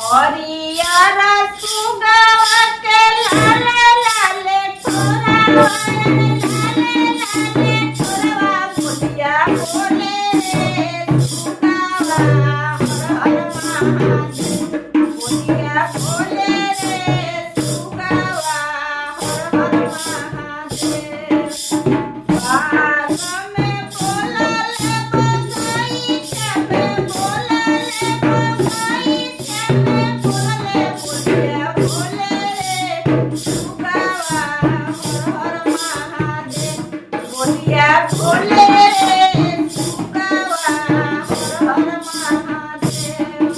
हरियर सुगवा के लाले लाले छोरावा लाले लाले छोरावा बोलिया बोले रे सुगवा हर हर महादेव बोलिया बोले रे सुगवा हर हर महादेव बाग में बोलले बगीचा में बोलले बगीचा में बोलले बोलिया बोले रे सुगवा हर हर महादेव बोलिया बोले रे सुगवा हर हर महादेव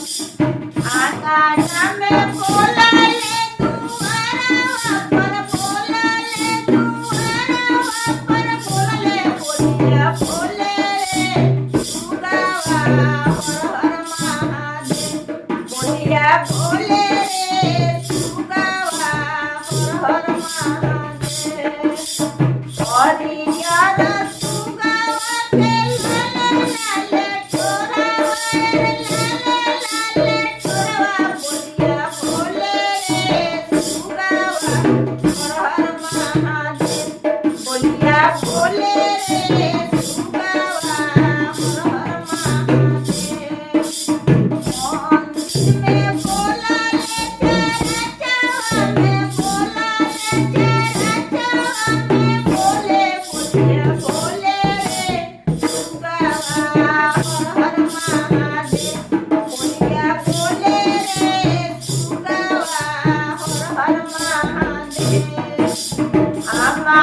आकाश में बोलले दुआरा पर बोलले दुआरा पर बोलले बोलिया बोले रे सुगवा हर हर महादेव बोलिया बोले रे सुगवा हर हर महादेव हरियर सुगवा के लाले लाले छोरावा लाले लाले छोरावा बोलिया बोले रे सुगवा हर हर महादेव बोलिया बोले रे सुगवा हर हर महादेव मंदिर में बोलले चरचवा में बोलले चरचवा में बोले बोलिया बोले रे सुगवा हर हर महादेव बोलिया बोले रे सुगवा हर हर महादेव आमा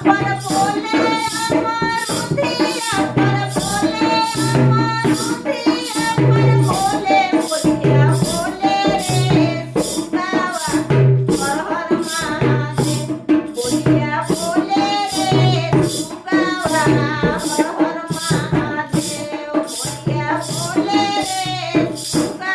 पर बोले अमरुदिया पर बोले अमरुदिया पर बोले बोलिया बोले रे सुगवा हर हर महादेव बोलिया बोले रे सुगवा हर हर महादेव बोलिया बोले रे सुगवा